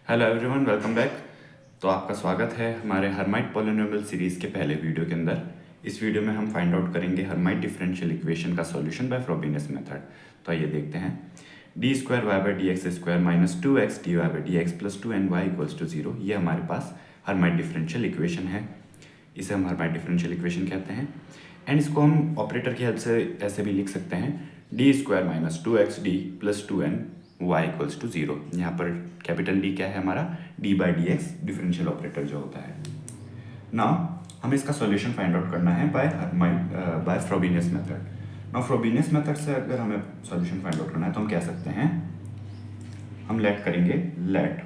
Hello everyone, welcome back. तो आपका स्वागत है हमारे हर्माइट पॉलिनोमियल सीरीज़ के पहले वीडियो के अंदर। इस वीडियो में हम फाइंड आउट करेंगे हर्माइट डिफरेंशियल इक्वेशन का सॉल्यूशन बाय फ्रोबेनियस मेथड। तो आइए देखते हैं। D square Y by D X square minus 2x D Y by D X plus 2ny equals to 0, ये हमारे पास हर्माइट डिफरेंशियल इक्वेशन है। इसे हम हर्माइट डिफरेंशियल इक्वेशन कहते हैं। एंड इसको हम ऑपरेटर की हेल्प से ऐसे भी लिख सकते हैं, D square minus 2x D plus 2n y equals to 0। यहाँ पर कैपिटल डी क्या है हमारा, D by D X differential operator जो होता है ना। हमें इसका सॉल्यूशन फाइंड आउट करना है बाय फ्रोबेनियस मेथड। ना फ्रोबेनियस मेथड से अगर हमें सॉल्यूशन फाइंड आउट करना है तो हम क्या सकते हैं, हम लेट करेंगे लेट।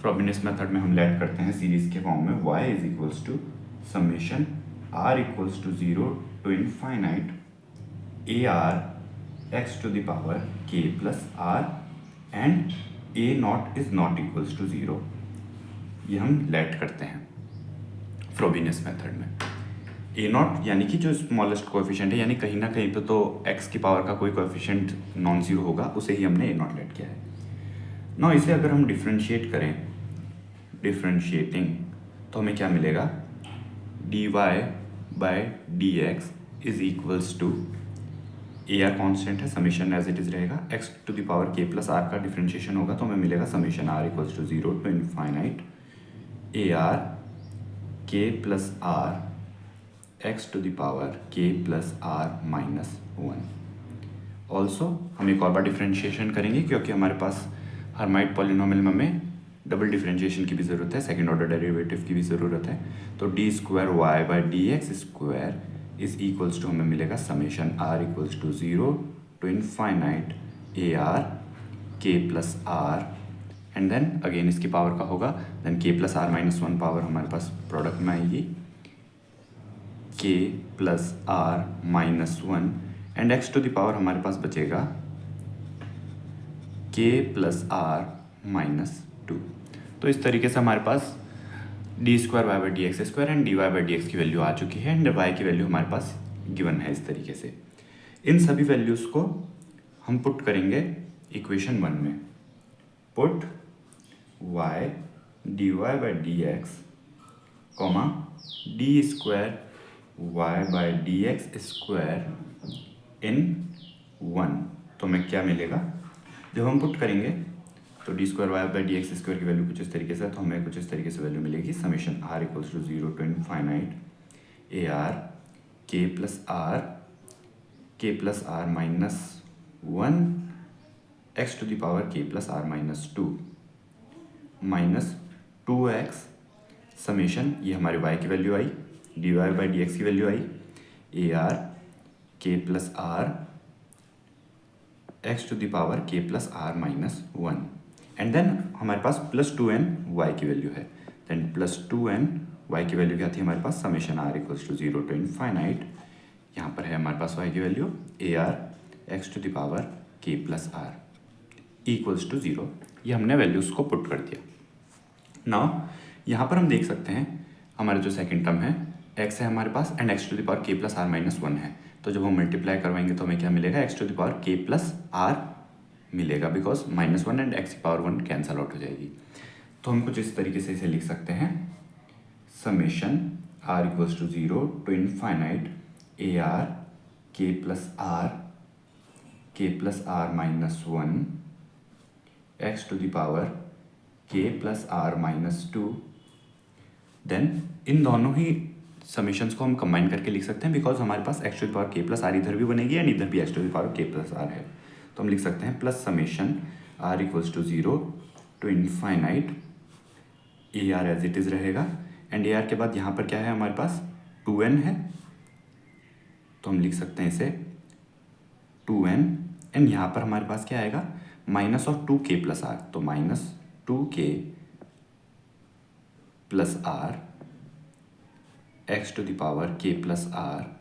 फ्रोबेनियस मेथड में हम लेट करते हैं सीरीज के फॉर्म में y is equals to summation r equals to 0 to infinite A R x to the power k plus r and a naught is not equals to 0। ये हम late करते हैं फ्रोबेनियस मेथड में। ए not यानी कि जो smallest coefficient है, यानी कहीं ना कहीं पे तो x की पावर का कोई कोएफिशिएंट नॉन जीरो होगा, उसे ही हमने ए नॉट लेट किया है ना। इसे अगर हम डिफ्रेंशिएट करें, डिफ्रेंशिएटिंग, तो हमें क्या मिलेगा, D Y by D X is equals to, A R constant है, समीशन एज इट इज रहेगा, X to the power K plus R का डिफ्रेंशिएशन होगा तो हमें मिलेगा summation R equals to 0 to infinite A R K plus R X to the power K plus R minus 1। Also हम एक और बार differentiation करेंगे क्योंकि हमारे पास हर्माइट पॉलिनोमियल में हमें डबल डिफ्रेंशिएशन की भी ज़रूरत है, सेकेंड ऑर्डर डेरिवेटिव की भी ज़रूरत है। तो D square Y by D X square is equals to हमें मिलेगा summation R equals to 0 to infinite A R K plus R, and then again इसकी पावर का होगा, then K plus R minus 1 power हमारे पास product में आएगी, K plus R minus 1 and X to the power हमारे पास बचेगा के प्लस आर माइनस 2। तो इस तरीके से हमारे पास D square Y by D X square and D Y by D X की वैल्यू आ चुकी है एंड वाई की वैल्यू हमारे पास गिवन है। इस तरीके से इन सभी वैल्यूज़ को हम पुट करेंगे इक्वेशन 1 में। Put Y D Y by D X comma D square Y by D X square in 1, तो हमें क्या मिलेगा जब हम पुट करेंगे, तो D square Y by D X square की वैल्यू कुछ इस तरीके से, तो हमें कुछ इस तरीके से वैल्यू मिलेगी, summation R equals to 0 to infinite A R K plus R minus 1 X to the power K plus R minus 2 minus 2x summation, ये हमारे y की वैल्यू आई, D Y by D X की value आई, A R K plus R X to the power K plus R minus 1, and then हमारे पास plus 2n y की value है, देन प्लस 2n y की value क्या थी हमारे पास, summation r equals to 0 to infinite, यहाँ पर है हमारे पास y की value A R X to the power k plus R equals to 0। ये हमने वैल्यूज़ को पुट कर दिया। नाउ यहाँ पर हम देख सकते हैं हमारा जो सेकेंड टर्म है x है हमारे पास and X to the power k plus R minus 1 है, तो जब हम मल्टीप्लाई करवाएंगे तो हमें क्या मिलेगा, X to the power k plus R मिलेगा, बिकॉज माइनस 1 एंड एक्स की पावर 1 कैंसल आउट हो जाएगी। तो हम कुछ इस तरीके से इसे लिख सकते हैं, summation R equals to 0 to infinite A R K plus R minus 1 X to the power K plus R minus 2। Then इन दोनों ही समेशंस को हम कंबाइन करके लिख सकते हैं, बिकॉज हमारे पास X to the power K plus R इधर भी बनेगी एंड इधर भी X to the power K plus R है, तो हम लिख सकते हैं plus summation R equals to 0 to infinite A R as it is रहेगा, एंड ए आर के बाद यहाँ पर क्या है हमारे पास 2n है, तो हम लिख सकते हैं इसे 2n, एंड यहाँ पर हमारे पास क्या आएगा, minus of 2k plus R, तो minus 2k plus R X to the power k plus R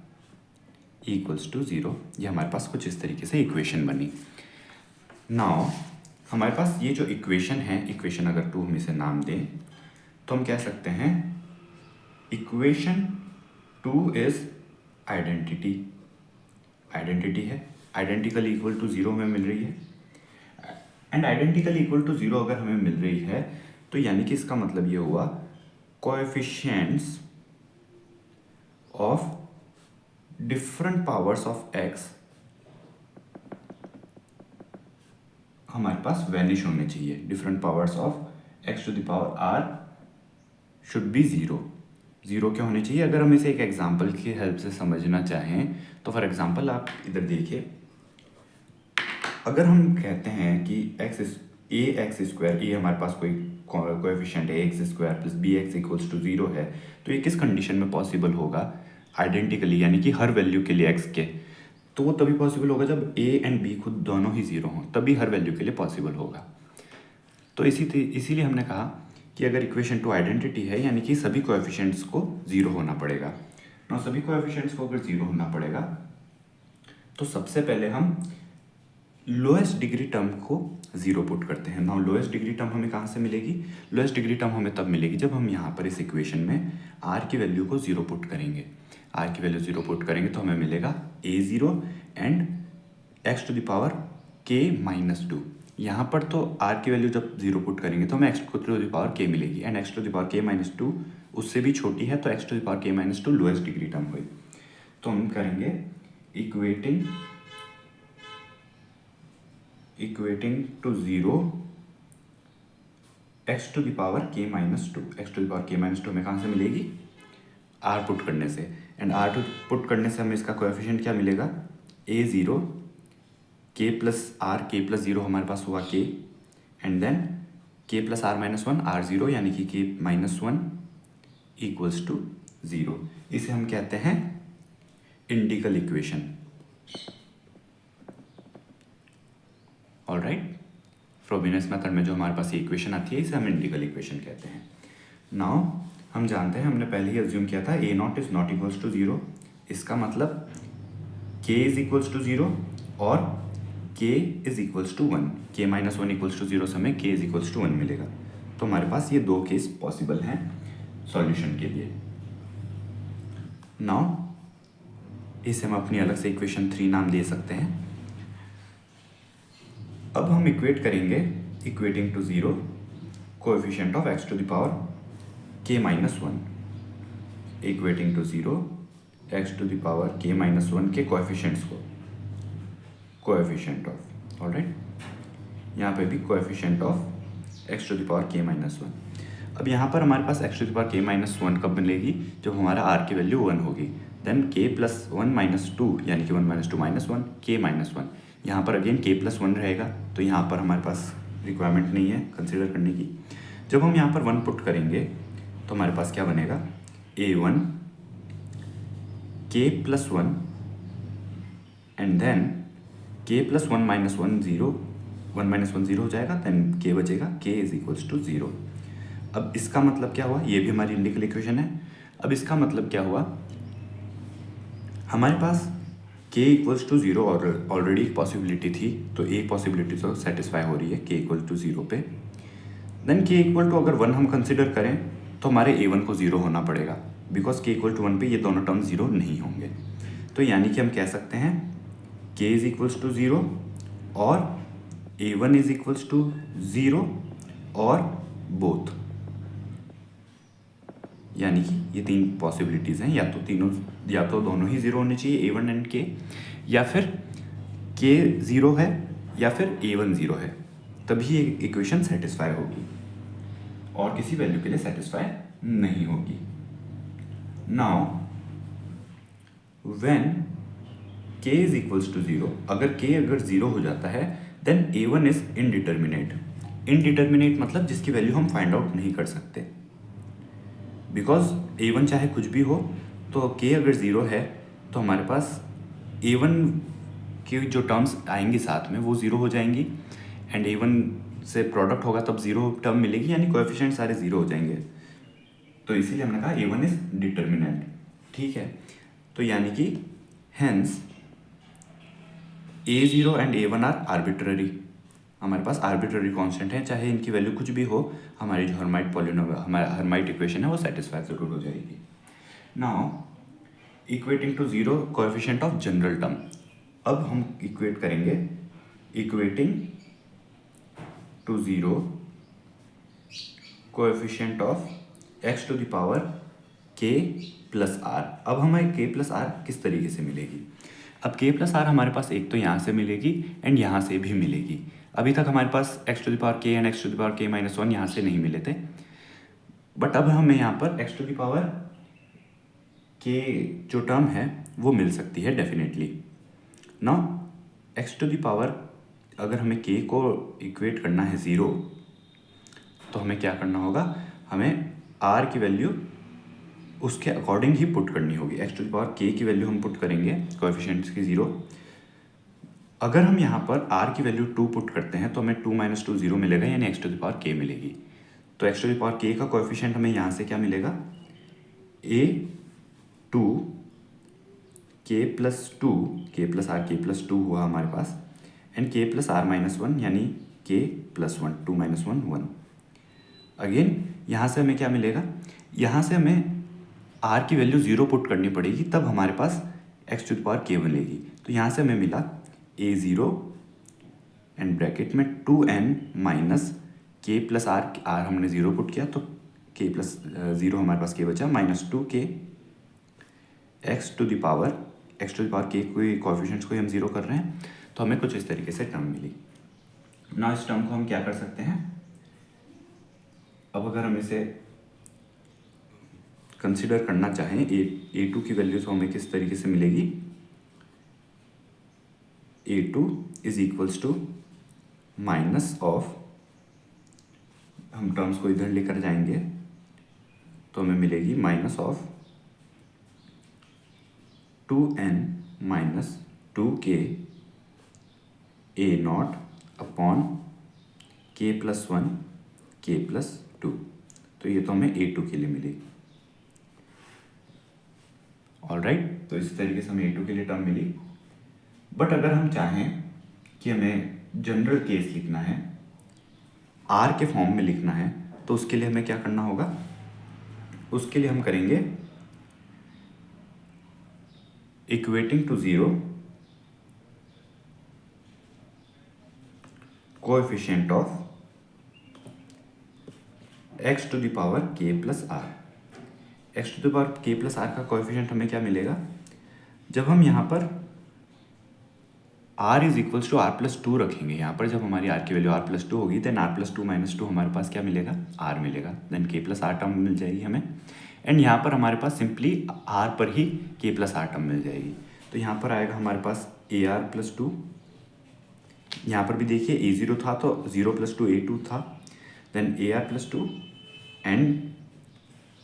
equals to 0। ये हमारे पास कुछ इस तरीके से इक्वेशन बनी। नाउ हमारे पास ये जो इक्वेशन है, इक्वेशन अगर 2 हम इसे नाम दें तो हम कह सकते हैं इक्वेशन 2 इज आइडेंटिटी, आइडेंटिटी है, आइडेंटिकल इक्वल टू 0 में मिल रही है। And identically equal to zero अगर हमें मिल रही है तो यानी कि इसका मतलब ये हुआ coefficients of different powers of X हमारे पास वैनिश होने चाहिए। Different powers of X to the power R should be zero. Zero क्या होने चाहिए? अगर हम इसे एक एग्जांपल की हेल्प से समझना चाहें तो फॉर एग्जांपल आप इधर देखिए, अगर हम कहते हैं कि एक्स स्क्वायर, ए हमारे पास कोई कोएफिशिएंट है X square plus B X equals to zero है, तो ये किस कंडीशन में पॉसिबल होगा? आइडेंटिकली, यानी कि हर वैल्यू के लिए एक्स के, तो वो तभी पॉसिबल होगा जब ए एंड बी खुद दोनों ही जीरो हों, तभी हर वैल्यू के लिए पॉसिबल होगा। तो इसीलिए हमने कहा कि अगर इक्वेशन टू आइडेंटिटी है यानी कि सभी कोएफिशिएंट्स को जीरो होना पड़ेगा। ना सभी कोएफिशिएंट्स को अगर जीरो होना पड़ेगा तो सबसे पहले हम लोएस्ट डिग्री टर्म को जीरो पुट करते हैं। नाउ लोएस्ट डिग्री टर्म हमें कहाँ से मिलेगी? लोएस्ट डिग्री टर्म हमें तब मिलेगी जब हम यहाँ पर इस इक्वेशन में आर की वैल्यू को जीरो पुट करेंगे। आर की वैल्यू जीरो पुट करेंगे तो हमें मिलेगा A zero and X to the power K minus two. यहाँ पर तो आर की वैल्यू जब जीरो पुट करेंगे तो हमें x to the power K मिलेगी, and X to the power K minus two उससे भी छोटी है, तो X to the power K minus two lowest degree term हुई। तो हम करेंगे equating to zero X to the power K minus two. X to the power K minus two हमें कहाँ से मिलेगी? आर पुट करने से, एंड आर टू पुट करने से हमें इसका कोएफिशिएंट क्या मिलेगा? A zero K plus R, K plus zero हमारे पास हुआ K, and then K plus R minus one, R zero यानी कि K minus one equals to zero. इसे हम कहते हैं integral equation. Alright, Frobenius method में जो हमारे पास ये इक्वेशन आती है इसे हम इंटीग्रल इक्वेशन कहते हैं। नाउ हम जानते हैं, हमने पहले ही अज्यूम किया था A naught is not equals to zero. इसका मतलब K is equals to zero और K is equals to one. K minus one equals to zero से हमें के इज इक्वल्स टू वन मिलेगा। तो हमारे पास ये दो केस पॉसिबल हैं सॉल्यूशन के लिए। नाउ इसे हम अपनी अलग से इक्वेशन 3 नाम दे सकते हैं। अब हम इक्वेट करेंगे equating to zero coefficient of X to the power K minus one. Equating to zero X to the power K minus one के कोएफिशिएंट्स को, कोएफिशिएंट ऑफ, ऑलराइट, यहाँ पे भी coefficient of X to the power K minus one. अब यहाँ पर हमारे पास X to the power K minus one कब मिलेगी? जब हमारा आर की वैल्यू वन होगी। Then K plus one minus two यानी कि one minus two minus one, K minus one. यहाँ पर अगेन के प्लस वन रहेगा, तो यहाँ पर हमारे पास रिक्वायरमेंट नहीं है कंसिडर करने की। जब हम यहाँ पर वन पुट करेंगे तो हमारे पास क्या बनेगा? ए वन के plus one and then K plus one minus one zero, one minus one zero हो जाएगा, देन के बचेगा, के इज इक्वल्स टू जीरो। अब इसका मतलब क्या हुआ? ये भी हमारी इंटीग्रल इक्वेशन है। अब इसका मतलब क्या हुआ? हमारे पास के इक्वल्स टू जीरो और ऑलरेडी एक पॉसिबिलिटी थी, तो एक पॉसिबिलिटी तो सेटिस्फाई हो रही है के इक्वल टू जीरो पे। देन के इक्वल टू अगर वन हम कंसिडर करें तो हमारे ए वन को जीरो होना पड़ेगा, बिकॉज के इक्वल टू वन पे ये दोनों टर्म जीरो नहीं होंगे। तो यानी कि हम कह सकते हैं के इज इक्वल्स टू ज़ीरो और A one is equals to zero और बोथ, यानी कि ये तीन पॉसिबिलिटीज़ हैं, या तो दोनों ही ज़ीरो होने चाहिए ए वन एंड के, या फिर के ज़ीरो है या फिर ए वन ज़ीरो है, तभी ये इक्वेशन सेटिस्फाई होगी और किसी वैल्यू के लिए सेटिस्फाई नहीं होगी। Now when k is equals to zero, अगर k अगर जीरो हो जाता है then a1 is indeterminate. Indeterminate मतलब जिसकी वैल्यू हम फाइंड आउट नहीं कर सकते, बिकॉज a1 चाहे कुछ भी हो, तो k अगर ज़ीरो है तो हमारे पास a1 की जो टर्म्स आएंगी साथ में वो ज़ीरो हो जाएंगी, एंड a1 से प्रोडक्ट होगा तब ज़ीरो टर्म मिलेगी, यानी कोएफिशिएंट सारे ज़ीरो हो जाएंगे। तो इसीलिए हमने कहा a1 इज डिटर्मिनेंट, ठीक है। तो यानी कि hence a0 and a1 are arbitrary, हमारे पास आर्बिट्ररी कांस्टेंट है, चाहे इनकी वैल्यू कुछ भी हो, हमारी जो हर्माइट पॉलिनोमियल, हमारा हर्माइट इक्वेशन है वो सेटिस्फाई जरूर हो जाएगी। Now equating to zero coefficient of general term, अब हम इक्वेट करेंगे equating to 0 coefficient of x to the power k plus R. अब हमें k प्लस आर किस तरीके से मिलेगी? अब k प्लस आर हमारे पास एक तो यहाँ से मिलेगी एंड यहाँ से भी मिलेगी। अभी तक हमारे पास x to the power k and x to the power k minus 1 यहाँ से नहीं मिले थे, बट अब हमें यहाँ पर x to the power k जो टर्म है वो मिल सकती है definitely. Now x to the power अगर हमें k को इक्वेट करना है 0 तो हमें क्या करना होगा? हमें r की वैल्यू उसके अकॉर्डिंग ही पुट करनी होगी। x to the power k की वैल्यू हम पुट करेंगे कोएफिशिएंट्स की 0। अगर हम यहाँ पर r की वैल्यू 2 पुट करते हैं तो हमें 2 माइनस 2 0 मिलेगा, यानी x to the power k मिलेगी। तो x to the power k का कोएफिशिएंट हमें यहाँ से क्या मिलेगा? a2 k plus two k plus 2 हुआ हमारे पास, and k plus R minus 1 यानी k प्लस 1, 2 माइनस 1 1। अगेन यहाँ से हमें क्या मिलेगा? यहाँ से हमें r की वैल्यू 0 पुट करनी पड़ेगी, तब हमारे पास x to the power k बनेगी। तो यहाँ से हमें मिला a0 एंड ब्रैकेट में 2n minus k plus are हमने 0 पुट किया तो k प्लस 0 हमारे पास k बचा, minus 2k x to the power k कोई कोएफिशिएंट्स को हम 0 कर रहे हैं, तो हमें कुछ इस तरीके से टर्म मिली। ना इस टर्म को हम क्या कर सकते हैं? अब अगर हम इसे कंसिडर करना चाहें a2 की वैल्यू तो हमें किस तरीके से मिलेगी? a2 is equals to minus of, हम टर्म्स को इधर लेकर जाएंगे तो हमें मिलेगी minus of 2n minus 2k a0 upon k plus 1 k plus 2। तो ये तो हमें a2 के लिए मिलेगी। ऑलराइट, तो इस तरीके से हमें a2 के लिए टर्म मिली। बट अगर हम चाहें कि हमें जनरल केस लिखना है, r के फॉर्म में लिखना है, तो उसके लिए हमें क्या करना होगा? उसके लिए हम करेंगे equating to 0 coefficient of x to the power k plus R. x to the power k plus R का कोएफिशिएंट हमें क्या मिलेगा? जब हम यहाँ पर r is equals to R plus 2 रखेंगे, यहाँ पर जब हमारी r की वैल्यू r प्लस 2 होगी, देन r प्लस 2 माइनस 2 हमारे पास क्या मिलेगा? r मिलेगा, then k plus R term मिल जाएगी हमें, एंड यहाँ पर हमारे पास सिंपली r पर ही k प्लस आर टर्म मिल जाएगी। तो यहाँ पर आएगा हमारे पास ar प्लस 2, यहाँ पर भी देखिए a0 था तो 0 प्लस 2 a2 था, then ar plus 2 and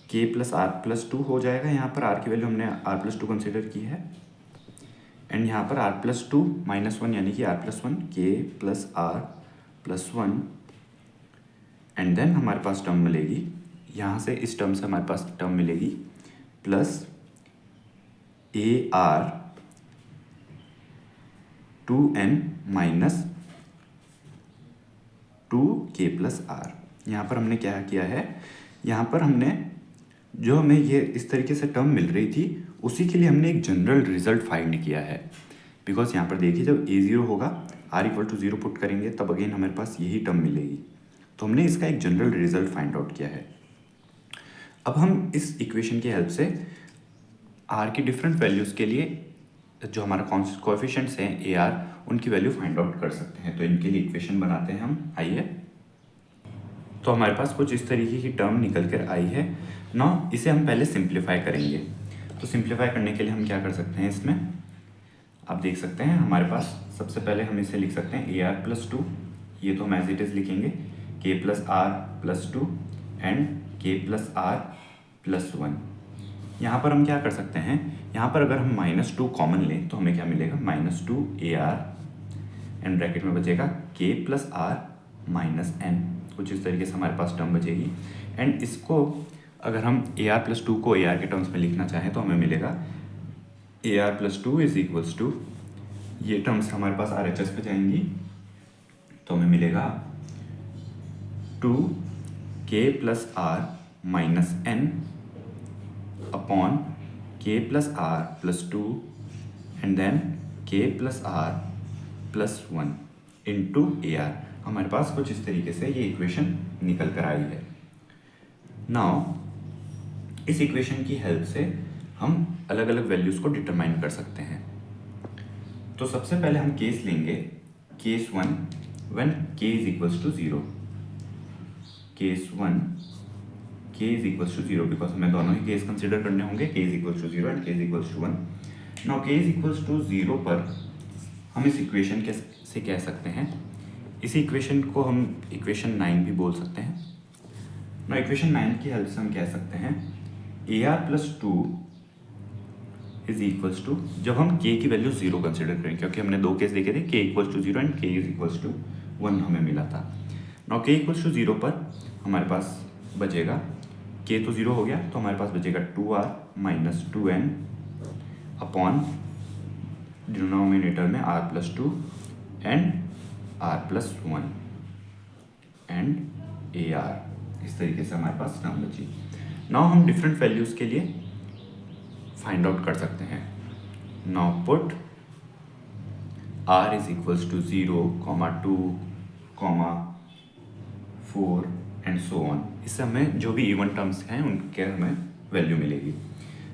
k plus R plus 2 हो जाएगा। यहाँ पर r की वैल्यू हमने r प्लस 2 कंसिडर की है, एंड यहाँ पर r प्लस 2 माइनस 1 यानी कि r plus 1 k plus R plus 1, and then हमारे पास टर्म मिलेगी, यहाँ से इस टर्म से हमारे पास टर्म मिलेगी plus ar 2n minus 2k plus R. यहाँ पर हमने क्या किया है? यहाँ पर हमने जो हमें ये इस तरीके से टर्म मिल रही थी उसी के लिए हमने एक जनरल रिजल्ट फाइंड किया है। बिकॉज यहाँ पर देखिए जब a0 होगा r इक्वल टू 0 पुट करेंगे तब अगेन हमारे पास यही टर्म मिलेगी, तो हमने इसका एक जनरल रिजल्ट फाइंड आउट किया है। अब हम इस इक्वेशन की हेल्प से r की डिफरेंट वैल्यूज़ के लिए जो हमारा कोएफिशिएंट्स हैं ar उनकी वैल्यू फाइंड आउट कर सकते हैं। तो इनके लिए इक्वेशन बनाते हैं हम। आइए, तो हमारे पास कुछ इस तरीके की टर्म निकल कर आई है ना, इसे हम पहले सिंप्लीफाई करेंगे। तो सिंप्लीफाई करने के लिए हम क्या कर सकते हैं? इसमें आप देख सकते हैं हमारे पास सबसे पहले हम इसे लिख सकते हैं ar प्लस 2, ये तो हम एज इट इज़ लिखेंगे, k plus R plus 2 and k plus R plus 1। यहाँ पर हम क्या कर सकते हैं? यहाँ पर अगर हम -2 कॉमन लें तो हमें क्या मिलेगा? -2 ar एंड ब्रैकेट में बचेगा k plus R minus n। कुछ इस तरीके से हमारे पास टर्म बचेगी, एंड इसको अगर हम ar प्लस 2 को ar के टर्म्स में लिखना चाहें तो हमें मिलेगा ar plus 2 is equals to, ये टर्म्स हमारे पास RHS पे जाएंगी तो हमें मिलेगा 2k plus R minus n upon k plus R plus 2 and then k plus R plus 1 into ar। हमारे पास कुछ इस तरीके से ये इक्वेशन निकल कर आई है। नाउ इस इक्वेशन की हेल्प से हम अलग अलग वैल्यूज़ को डिटरमाइन कर सकते हैं। तो सबसे पहले हम केस लेंगे, case 1 when k is equals to 0। Case 1 k is equals to 0 because हमें दोनों ही केस कंसिडर करने होंगे, k is equals to 0 and k is equals to 1। Now k is equals to 0 पर हम इस इक्वेशन से कह सकते हैं, इसी इक्वेशन को हम इक्वेशन 9 भी बोल सकते हैं। नाउ इक्वेशन 9 की हेल्प से हम कह सकते हैं AR plus 2 is equals to, जब हम k की वैल्यू 0 कंसिडर करें, क्योंकि हमने दो केस देखे थे, k equals to 0 and k is equals to 1 हमें मिला था। नाउ k इक्वल्स टू 0 पर हमारे पास बचेगा, k तो 0 हो गया तो हमारे पास बचेगा 2r minus 2n upon denominator में r plus 2 and r plus 1 and AR। इस तरीके से हमारे पास टर्म बची। नाउ हम डिफरेंट वैल्यूज़ के लिए फाइंड आउट कर सकते हैं। Now put r is equals to 0, 2, 4 and so on. इससे हमें जो भी इवन टर्म्स हैं उनके हमें वैल्यू मिलेगी।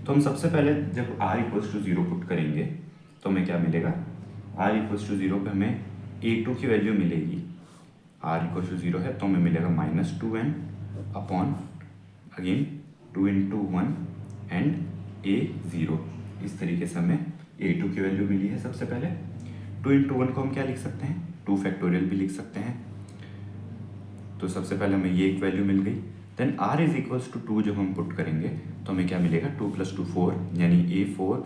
तो हम सबसे पहले जब r इक्वल्स टू 0 पुट करेंगे तो हमें क्या मिलेगा, r इक्वल्स टू 0 पे हमें a2 की वैल्यू मिलेगी। r इक्वल्स टू 0 है तो हमें मिलेगा minus 2n upon again 2 into 1 and a0। इस तरीके से हमें a2 की वैल्यू मिली है। सबसे पहले 2 इंटू 1 को हम क्या लिख सकते हैं, 2 फैक्टोरियल भी लिख सकते हैं। तो सबसे पहले हमें ये एक वैल्यू मिल गई। Then r is equals to 2 जब हम पुट करेंगे तो हमें क्या मिलेगा, 2 प्लस 2 4, यानी a4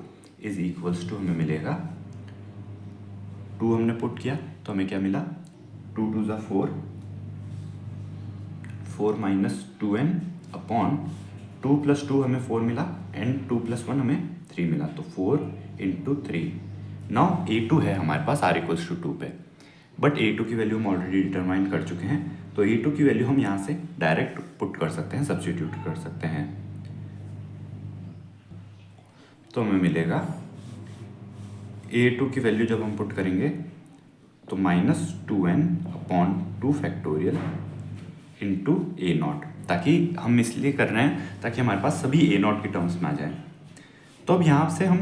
इज इक्वल्स टू हमें मिलेगा 2 हमने पुट किया तो हमें क्या मिला, 2 2 ज़ा 4, 4 माइनस 2n अपॉन 2 प्लस 2 हमें 4 मिला एंड 2 प्लस 1 हमें 3 मिला, तो 4 इंटू 3। नाउ a2 है हमारे पास r इक्वल्स टू 2 पे, बट a2 की वैल्यू हम ऑलरेडी डिटरमाइन कर चुके हैं, तो a2 की वैल्यू हम यहाँ से डायरेक्ट पुट कर सकते हैं, सब्स्टिट्यूट कर सकते हैं। तो हमें मिलेगा a2 की वैल्यू जब हम पुट करेंगे तो minus 2n upon 2 factorial into a0, ताकि हम इसलिए कर रहे हैं ताकि हमारे पास सभी a0 की टर्म्स में आ जाए। तो अब यहाँ से हम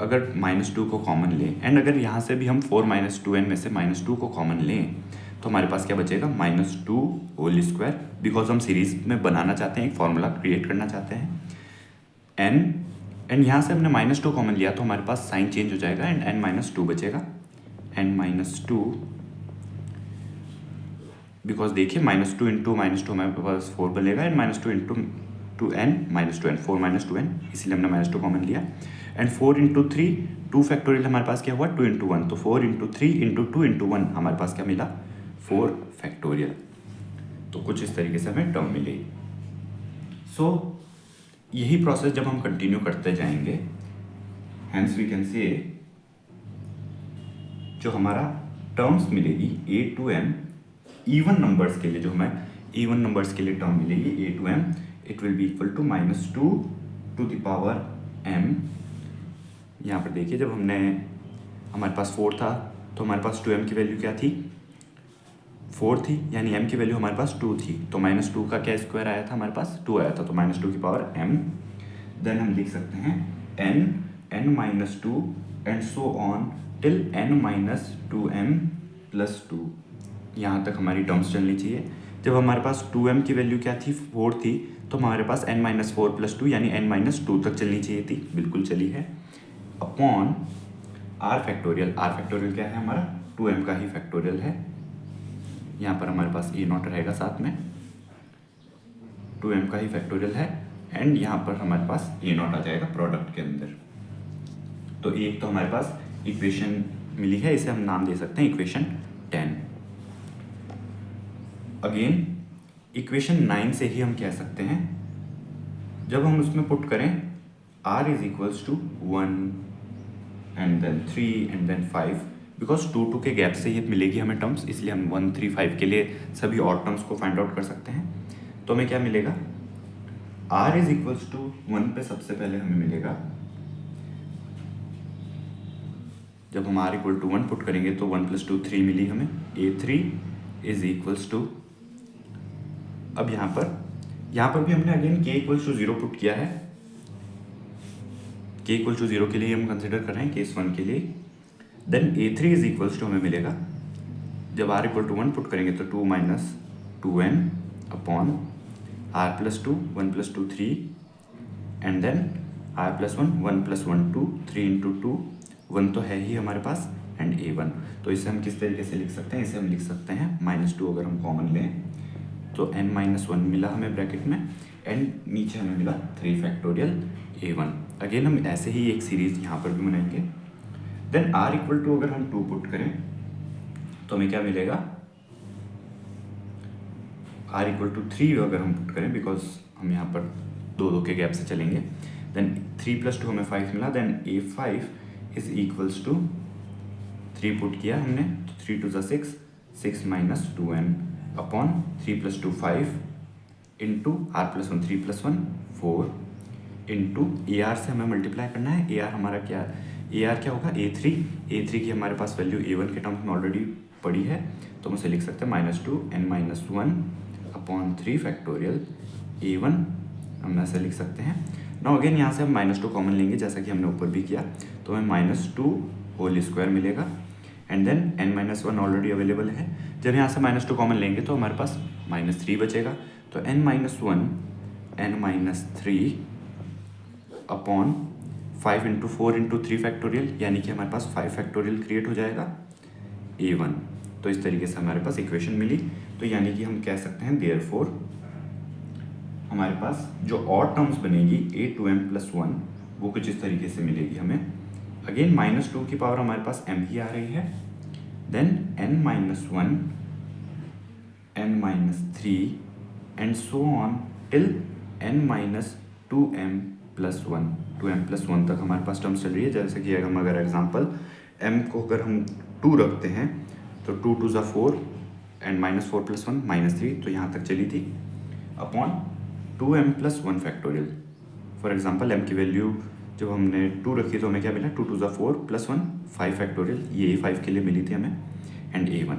अगर -2 को कॉमन लें एंड अगर यहाँ से भी हम 4 माइनस 2n में से -2 को कॉमन लें तो हमारे पास क्या बचेगा, -2 होल स्क्वायर, बिकॉज हम सीरीज में बनाना चाहते हैं, एक फॉर्मूला क्रिएट करना चाहते हैं। एंड यहाँ से हमने -2 कॉमन लिया तो हमारे पास साइन चेंज हो जाएगा एंड n-2 बचेगा, n-2, बिकॉज देखिए -2 इंटू -2 हमारे पास 4 बनेगा and -2 into 2n -2n, 4 minus 2n, इसीलिए हमने -2 कॉमन लिया। एंड 4 इंटू 3, 2 फैक्टोरियल हमारे पास क्या हुआ, 2 इंटू 1, तो 4 इंटू 3 इंटू 2 इंटू 1 हमारे पास क्या मिला, 4 फैक्टोरियल। तो कुछ इस तरीके से हमें टर्म मिली। सो यही प्रोसेस जब हम कंटिन्यू करते जाएंगे, हेंस वी कैन से जो हमारा टर्म्स मिलेगी a2m इवन नंबर्स के लिए, जो हमें इवन नंबर्स के लिए टर्म मिलेगी a2m, it will be equal to -2 to the power m। यहाँ पर देखिए जब हमारे पास 4 था तो हमारे पास 2m की वैल्यू क्या थी, 4 थी, यानी m की वैल्यू हमारे पास 2 थी, तो -2 का क्या स्क्वायर आया था, हमारे पास 2 आया था, तो -2 की पावर m। देन हम लिख सकते हैं n-2 and so on till n-2m plus 2। यहाँ तक हमारी टर्म्स चलनी चाहिए। जब हमारे पास 2m की वैल्यू क्या थी, 4 थी, तो हमारे पास n-4 प्लस 2 यानी n-2 तक चलनी चाहिए थी, बिल्कुल चली है, upon r factorial. r factorial क्या है हमारा, 2m का ही फैक्टोरियल है। यहाँ पर हमारे पास a0 रहेगा साथ में, 2m का ही फैक्टोरियल है, एंड यहाँ पर हमारे पास a0 आ जाएगा प्रोडक्ट के अंदर। तो एक तो हमारे पास इक्वेशन मिली है, इसे हम नाम दे सकते हैं इक्वेशन 10। अगेन इक्वेशन 9 से ही हम कह सकते हैं, जब हम उसमें पुट करें r is equals to 1 and then 3 and then 5, because 2 के गैप से ही मिलेगी हमें टर्म्स, इसलिए हम 1 3 5 के लिए सभी और टर्म्स को फाइंड आउट कर सकते हैं। तो हमें क्या मिलेगा, r इज इक्वल्स टू 1 पे सबसे पहले हमें मिलेगा, जब हम r इक्वल टू 1 पुट करेंगे तो 1 प्लस 2 3 मिली हमें, a3 इज इक्वल्स टू, अब यहाँ पर भी हमने again k equals to 0 put किया है। k इक्वल्स टू 0 के लिए हम कंसिडर कर रहे हैं केस 1 के लिए। Then a3 is equals to हमें मिलेगा, जब r इक्वल टू 1 पुट करेंगे तो 2 minus 2n upon r plus 2 1 plus 2 3 and then r plus 1 1 plus 1 2 3 into 2 1 तो है ही हमारे पास एंड a1। तो इसे हम किस तरीके से लिख सकते हैं, इसे हम लिख सकते हैं -2 अगर हम कॉमन लें तो n-1 मिला हमें ब्रैकेट में एंड नीचे हमें मिला 3 फैक्टोरियल a1। अगेन हम ऐसे ही एक सीरीज यहाँ पर भी बनाएंगे। देन r इक्वल टू अगर हम 2 पुट करें तो हमें क्या मिलेगा, r इक्वल टू 3 अगर हम पुट करें बिकॉज हम यहाँ पर 2 के गैप से चलेंगे। देन 3 प्लस 2 हमें 5 मिला। Then a5 is equals to 3 put किया हमने तो 3 2 6 6 minus 2n upon 3 plus 2 5 into r plus 1 3 plus 1 4 into AR से हमें मल्टीप्लाई करना है। AR हमारा क्या, AR क्या होगा A3 की हमारे पास वैल्यू A1 के टर्म्स में ऑलरेडी पड़ी है तो हम उसे लिख सकते हैं -2n-1 अपॉन 3 फैक्टोरियल A1 हम ऐसे लिख सकते हैं। नाउ अगेन यहाँ से हम -2 कॉमन लेंगे जैसा कि हमने ऊपर भी किया तो हमें -2 होल स्क्वायर मिलेगा and then n-1 already available है। जब यहाँ से -2 कॉमन लेंगे तो हमारे पास -3 बचेगा तो n-1 n-3 upon 5 into 4 into 3 factorial यानी कि हमारे पास 5 फैक्टोरियल क्रिएट हो जाएगा a1। तो इस तरीके से हमारे पास इक्वेशन मिली। तो यानी कि हम कह सकते हैं देयरफॉर हमारे पास जो ऑड टर्म्स बनेगी a2m+1 वो कुछ इस तरीके से मिलेगी हमें। अगेन -2 की पावर हमारे पास m ही आ रही है। Then n-1 n-3 and so on till n-2m+1 तक हमारे पास टर्म्स चल रही है। जैसे कि हम अगर एग्जांपल m को अगर हम 2 रखते हैं तो 2 2 ज़ा 4 एंड -4 + 1 -3 तो यहाँ तक चली थी upon 2m+1 factorial. For example m की वैल्यू जब हमने 2 रखी तो हमें क्या मिला 2 2 ज़ा 4 + 1 5 फैक्टोरियल, ये 5 के लिए मिली थी हमें एंड a1।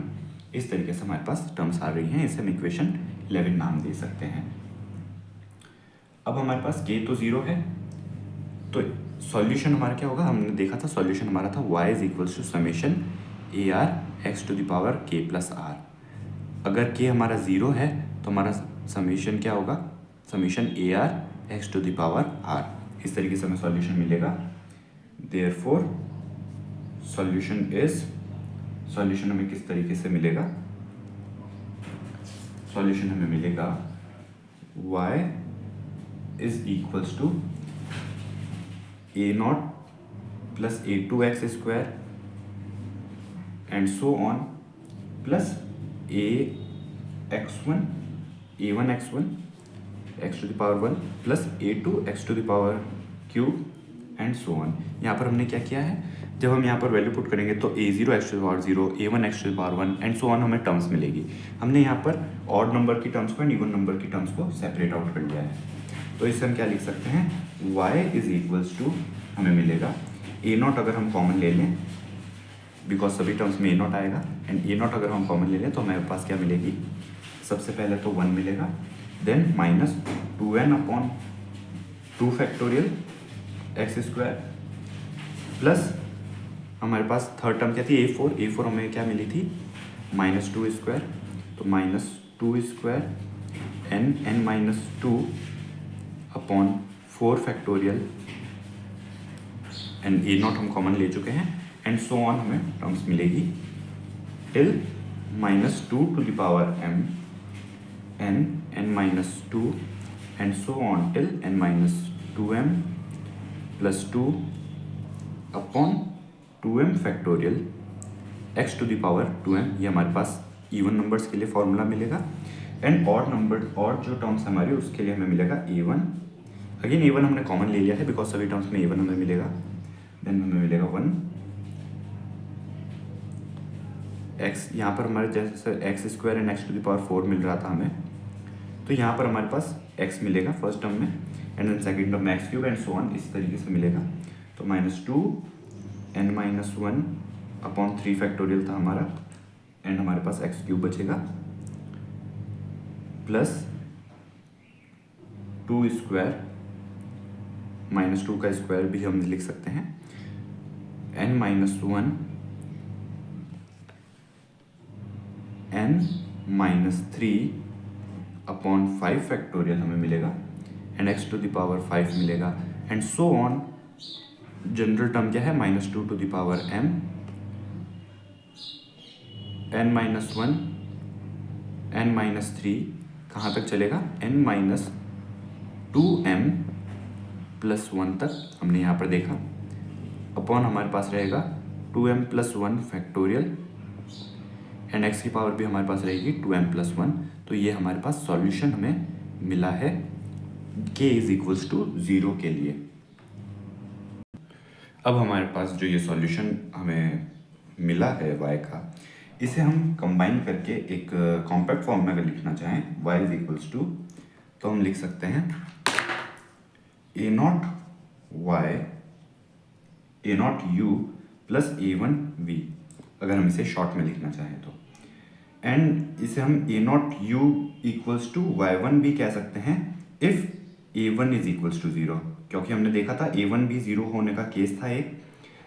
इस तरीके से हमारे पास टर्म्स आ रही हैं, इसे हम इक्वेशन 11 नाम दे सकते हैं। अब हमारे पास k तो 0 है तो सॉल्यूशन हमारा क्या होगा, हमने देखा था सॉल्यूशन हमारा था y = summation AR x⁴ k + r। अगर k हमारा 0 है तो हमारा समेशन क्या होगा, समेशन AR x⁴ r। इस तरीके से हमें सॉल्यूशन मिलेगा। देयरफॉर सॉल्यूशन हमें किस तरीके से मिलेगा, सॉल्यूशन हमें मिलेगा y = a0 + a2x² and so on plus a1x1 x⁴1 plus a2 x⁴³ and so on. यहाँ पर हमने क्या किया है, जब हम यहाँ पर वैल्यू पुट करेंगे तो a0 x⁴0 a1 x⁴1 and so on हमें टर्म्स मिलेगी। हमने यहाँ पर ऑड नंबर की टर्म्स को एंड इवन नंबर की टर्म्स को सेपरेट आउट कर लिया है। तो इससे हम क्या लिख सकते हैं, y = हमें मिलेगा a0 अगर हम कॉमन ले लें बिकॉज सभी टर्म्स में a0 आएगा एंड a0 अगर हम कॉमन ले लें तो हमारे पास क्या मिलेगी, सबसे पहले तो 1 मिलेगा। Then -2n upon 2 factorial x² plus हमारे पास थर्ड टर्म क्या थी a4 हमें क्या मिली थी -2² तो -2² n-2 upon 4 factorial and a0 हम कॉमन ले चुके हैं एंड सो ऑन हमें टर्म्स मिलेगी till -2m n-2 and so on till n-2m+2 upon 2m factorial x⁴2m। ये हमारे पास इवन नंबर्स के लिए फॉर्मूला मिलेगा एंड ऑड नंबर और जो टर्म्स हमारे उसके लिए हमें मिलेगा a1। अगेन a1 हमने कॉमन ले लिया है बिकॉज सभी टर्म्स में a1 हमें मिलेगा। देन हमें मिलेगा 1 x, यहाँ पर हमारे जैसे x² एंड x⁴ मिल रहा था हमें तो यहाँ पर हमारे पास x मिलेगा फर्स्ट टर्म में एंड देन सेकेंड टर्म में x³ एंड सो ऑन इस तरीके से मिलेगा। तो -2n-1 अपॉन 3 फैक्टोरियल था हमारा एंड हमारे पास एक्स क्यूब बचेगा प्लस 2 स्क्वायर माइनस 2 का स्क्वायर भी हम लिख सकते हैं n minus 1 n minus 3 upon 5 factorial हमें मिलेगा and x to the power 5 मिलेगा and so on. General term क्या है minus 2 to the power m n minus 1 n minus 3 कहाँ तक चलेगा n माइनस 2m प्लस 1 तक हमने यहाँ पर देखा अपॉन हमारे पास रहेगा 2m plus 1 factorial and x की पावर भी हमारे पास रहेगी 2m प्लस 1। तो ये हमारे पास सॉल्यूशन हमें मिला है k इज इक्वल्स टू 0 के लिए। अब हमारे पास जो ये सॉल्यूशन हमें मिला है y का, इसे हम कंबाइन करके एक कॉम्पैक्ट फॉर्म में अगर लिखना चाहें y इज इक्वल्स टू, तो हम लिख सकते हैं a not y a naught u plus a1 v, अगर हम इसे शॉर्ट में लिखना चाहें तो। एंड इसे हम a naught u equals to y1 भी कह सकते हैं if a1 is equals to 0, क्योंकि हमने देखा था a1 भी 0 होने का केस था एक।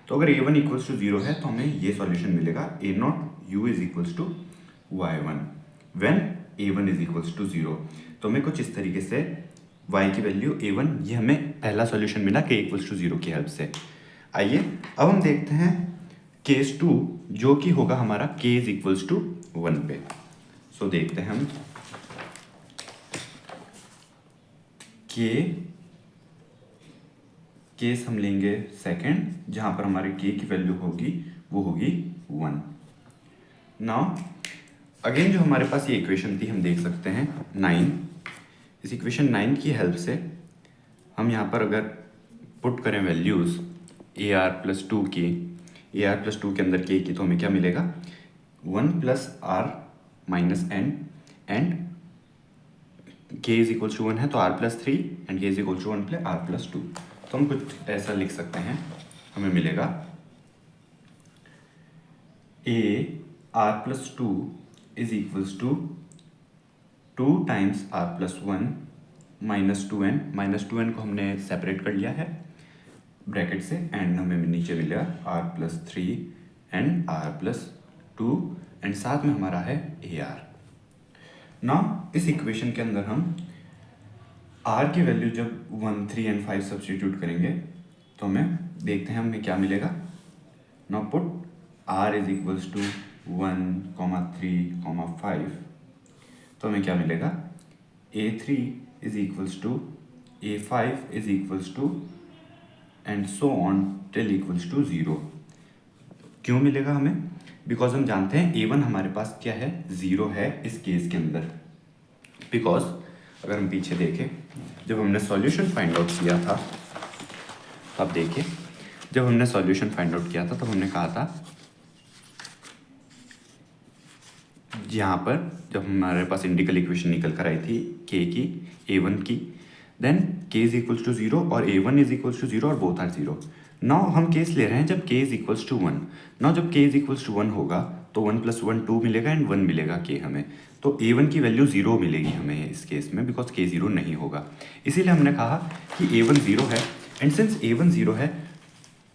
तो अगर a1 इक्वल्स टू 0 है तो हमें ये सॉल्यूशन मिलेगा a naught u is equals to y1 when a1 is equals to 0। तो हमें कुछ इस तरीके से y की वैल्यू a1, ये हमें पहला सॉल्यूशन मिला k इक्वल्स टू 0 की हेल्प से। आइए अब हम देखते हैं केस 2, जो कि होगा हमारा k इज इक्वल्स टू 1 पे। सो देखते हैं हम केस हम लेंगे सेकंड, जहां पर हमारे k की वैल्यू होगी वो होगी 1। नाउ अगेन जो हमारे पास ये इक्वेशन थी हम देख सकते हैं 9, इस इक्वेशन 9 की हेल्प से हम यहाँ पर अगर पुट करें वैल्यूज़ AR प्लस 2 की, AR प्लस 2 के अंदर k की, तो हमें क्या मिलेगा 1 plus R minus n and k is equals to 1 है तो r plus 3 and k is equals to 1 plus r plus 2। तो हम कुछ ऐसा लिख सकते हैं, हमें मिलेगा a r plus 2 is equals to 2 times r plus 1 minus 2n, minus 2n को हमने सेपरेट कर लिया है ब्रैकेट से एंड हमें नीचे मिलेगा r plus 3 and r plus 2 and साथ में हमारा है AR। नाउ इस इक्वेशन के अंदर हम r की वैल्यू जब 1, 3 एंड 5 सब्स्टिट्यूट करेंगे तो हमें देखते हैं हमें क्या मिलेगा। Now put r is equals to 1, 3, 5, तो हमें क्या मिलेगा a3 is equals to a5 is equals to and so on till equals to 0। क्यों मिलेगा हमें? बिकॉज हम जानते हैं a1 हमारे पास क्या है 0 है इस केस के अंदर। बिकॉज अगर हम पीछे देखें जब हमने सॉल्यूशन फाइंड आउट किया था, अब देखिए जब हमने सॉल्यूशन फाइंड आउट किया था तो हमने कहा था यहाँ पर जब हमारे पास इंटीग्रल इक्वेशन निकल कर आई थी k की a1 की, then k is equals to 0 और a1 इज इक्वल्स टू 0 और बोथ आर 0। नाउ हम केस ले रहे हैं जब k is equals to 1। Now जब k इज इक्वल्स टू 1 होगा तो 1 प्लस 1 2 मिलेगा एंड 1 मिलेगा k हमें, तो a1 की वैल्यू 0 मिलेगी हमें इस केस में बिकॉज k 0 नहीं होगा। इसीलिए हमने कहा कि a1 0 है एंड सिंस a1 0 है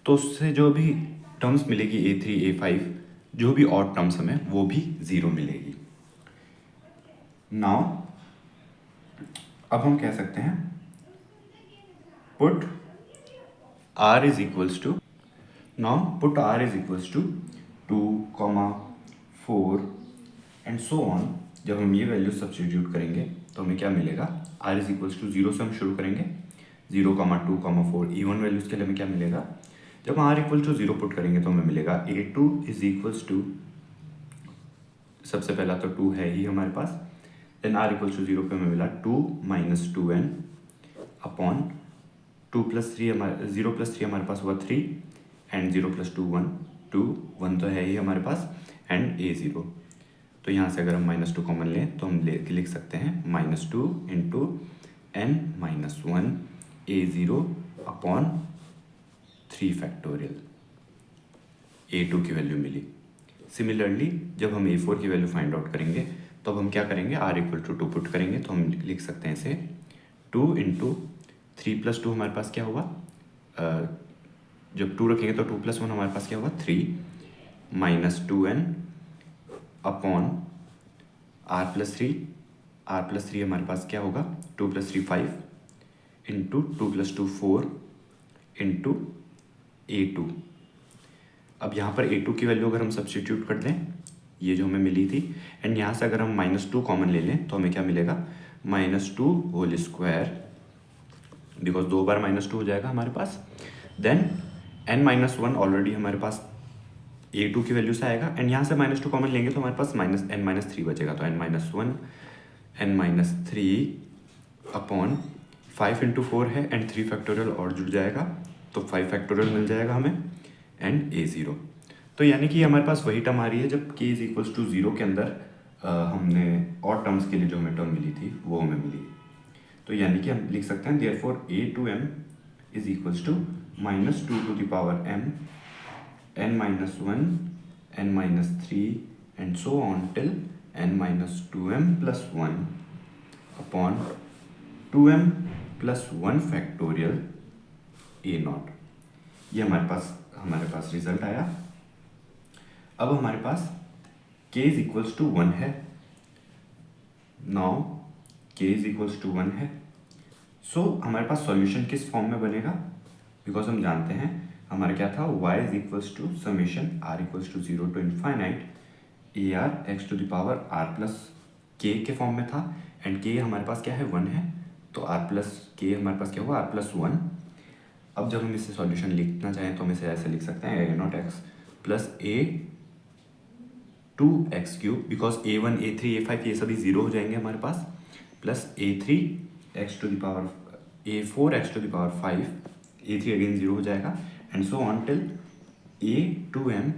तो उससे जो भी टर्म्स मिलेगी a3 a5 जो भी ऑड टर्म्स हमें वो भी 0 मिलेगी। नाउ अब हम कह सकते हैं put r is equals to, now put r is equals to 2, 4 and so on. जब हम ये वैल्यू सब्स्टिट्यूट करेंगे तो हमें क्या मिलेगा, r इज इक्वल्स टू 0 से हम शुरू करेंगे, 0, 2, 4 इवन वैल्यूज़ के लिए हमें क्या मिलेगा, जब r इक्वल टू 0 पुट करेंगे तो हमें मिलेगा a2 इज इक्वल्स टू, सबसे पहला तो 2 है ही हमारे पास, देन r इक्वल्स टू 0 पे हमें मिला 2 माइनस 2n अपॉन 2 प्लस 3 हमारे 0 प्लस 3 हमारे पास हुआ 3 एंड 0 प्लस 2 1, 2 1 तो है ही हमारे पास एंड a0। तो यहाँ से अगर हम माइनस 2 कॉमन लें तो हम लिख सकते हैं minus 2 into n minus 1 a0 upon 3 factorial, a2 की वैल्यू मिली। सिमिलरली जब हम A4 की वैल्यू फाइंड आउट करेंगे तो अब हम क्या करेंगे, R इक्वल टू 2 पुट करेंगे, तो हम लिख सकते हैं इसे 2 इंटू 3 प्लस 2 हमारे पास क्या होगा, जब 2 रखेंगे तो 2 प्लस 1 हमारे पास क्या होगा 3 minus 2n upon R plus 3 हमारे पास क्या होगा 2 plus 3 5 into 2 plus 2 4 into A2। अब यहाँ पर A2 की वैल्यू अगर हम सब्सटीट्यूट कर लें, ये जो हमें मिली थी, एंड यहाँ से अगर हम -2 कॉमन ले लें तो हमें क्या मिलेगा -2 होल स्क्वायर, बिकॉज 2 बार -2 हो जाएगा हमारे पास, देन n-1 ऑलरेडी हमारे पास A2 की वैल्यू से आएगा, एंड यहाँ से -2 कॉमन लेंगे तो हमारे पास -n-3 बचेगा, तो n-1 n-3 अपॉन 5 इंटू 4 है एंड 3 फैक्टोरियल और जुड़ जाएगा तो 5 फैक्टोरियल मिल जाएगा हमें एंड A0। तो यानी कि हमारे पास वही टर्म आ रही है जब k इज इक्वल्स टू 0 के अंदर हमने और टर्म्स के लिए जो हमें टर्म मिली थी वो हमें मिली। तो यानी कि हम लिख सकते हैं therefore A2m is equals to -2 to the power m n-1 n-3 and so on till n-2m plus 1 upon 2m plus 1 factorial A0। ये हमारे पास रिजल्ट आया। अब हमारे पास k इज इक्वल्स टू 1 है, now k is equals to 1 है, सो हमारे पास सॉल्यूशन किस फॉर्म में बनेगा, बिकॉज हम जानते हैं हमारा क्या था y is equals to summation r equals to 0 to infinite AR x to the power r plus k के फॉर्म में था, एंड k हमारे पास क्या है 1 है, तो r प्लस k हमारे पास क्या होगा r प्लस 1। अब जब हम इसे सॉल्यूशन लिखना चाहें तो हम इसे ऐसे लिख सकते हैं a0x plus a2x cube, because a1 a3 a5 ये सभी 0 हो जाएंगे हमारे पास, plus a3x to the power a4x to the power 5 a3 again 0 हो जाएगा and so on till a2m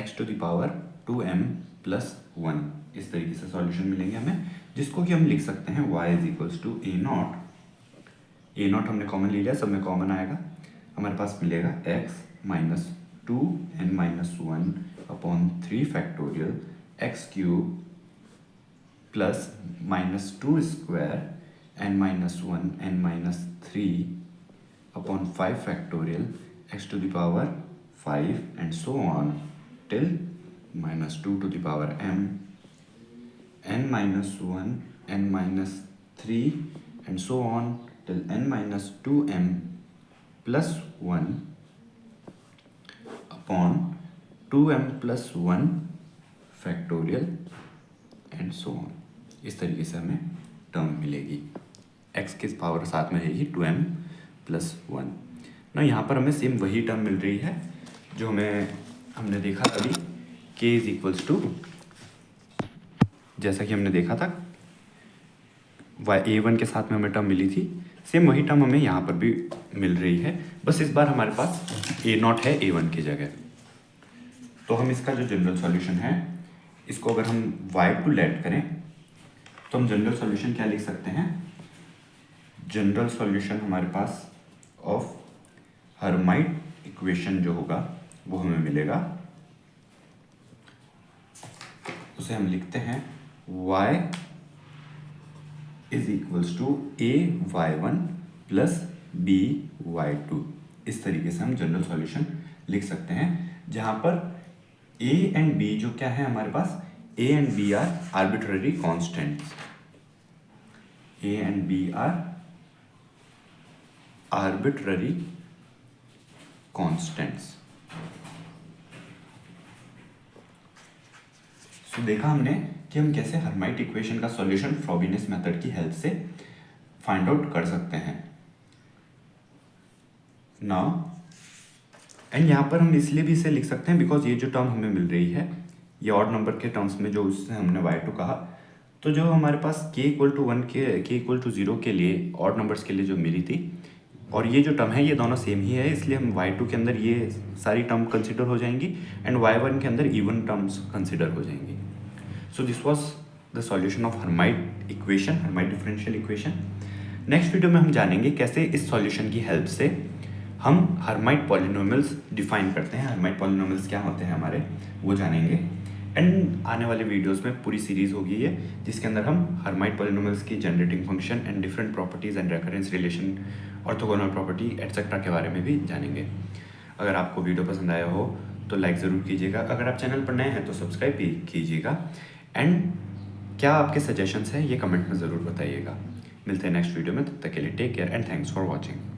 x to the power 2m plus 1। इस तरीके से सॉल्यूशन मिलेंगे हमें, जिसको कि हम लिख सकते हैं y is equals to a0 हमने कॉमन ले लिया, सब में कॉमन आएगा, हमारे पास मिलेगा x minus 2n-1 upon 3 factorial x cube plus -2 square n-1 n-3 upon 5 factorial x to the power 5 and so on till -2 to the power m n-1 n-3 and so on till n-2m plus 1 upon 2m plus 1 factorial and so on। इस तरीके से हमें term मिलेगी, x की power साथ में रहेगी 2m plus 1 ना। यहाँ पर हमें सेम वही टर्म मिल रही है जो हमने देखा अभी, k इज इक्वल्स टू, जैसा कि हमने देखा था a1 के साथ में हमें टर्म मिली थी, सेम वही टर्म हमें यहाँ पर भी मिल रही है, बस इस बार हमारे पास a0 है a1 की जगह। तो हम इसका जो जनरल सॉल्यूशन है, इसको अगर हम y2 लेट करें तो हम जनरल सॉल्यूशन क्या लिख सकते हैं, जनरल सॉल्यूशन हमारे पास ऑफ हर्माइट इक्वेशन जो होगा वो हमें मिलेगा, उसे हम लिखते हैं y is equals to a(y1) plus b(y2)। इस तरीके से हम जनरल सॉल्यूशन लिख सकते हैं, जहां पर a एंड b जो क्या है हमारे पास, a and b are arbitrary constants, a and b are arbitrary constants. तो देखा हमने कि हम कैसे हर्माइट इक्वेशन का सॉल्यूशन फ्रोबेनियस मेथड की हेल्प से फाइंड आउट कर सकते हैं। नाउ एंड यहाँ पर हम इसलिए भी इसे लिख सकते हैं बिकॉज ये जो टर्म हमें मिल रही है ये ऑड नंबर के टर्म्स में, जो उससे हमने y2 कहा, तो जो हमारे पास k इक्वल टू 1 के k इक्वल टू 0 के लिए ऑड नंबर्स के लिए जो मिली थी, और ये जो टर्म है ये दोनों सेम ही है, इसलिए हम y2 के अंदर ये सारी टर्म कंसिडर हो जाएंगी एंड y1 के अंदर इवन टर्म्स कंसिडर हो जाएंगी। So this was the solution of Hermite equation, Hermite differential equation. Next video में हम जानेंगे कैसे इस सॉल्यूशन की हेल्प से हम हर्माइट पॉलिनोमियल्स डिफाइन करते हैं, हर्माइट पॉलिनोमियल्स क्या होते हैं हमारे, वो जानेंगे। एंड आने वाले वीडियोस में पूरी सीरीज़ होगी ये, जिसके अंदर हम हर्माइट पॉलिनोमियल्स की generating function and different properties and recurrence relation, orthogonal property etcetera के बारे में भी जानेंगे। अगर आपको वीडियो पसंद आया हो तो लाइक ज़रूर कीजिएगा, अगर आप चैनल पर नए हैं तो सब्सक्राइब भी कीजिएगा, एंड क्या आपके सजेशंस हैं ये कमेंट में ज़रूर बताइएगा। मिलते हैं नेक्स्ट वीडियो में, तब तक के लिए take care and thanks for watching.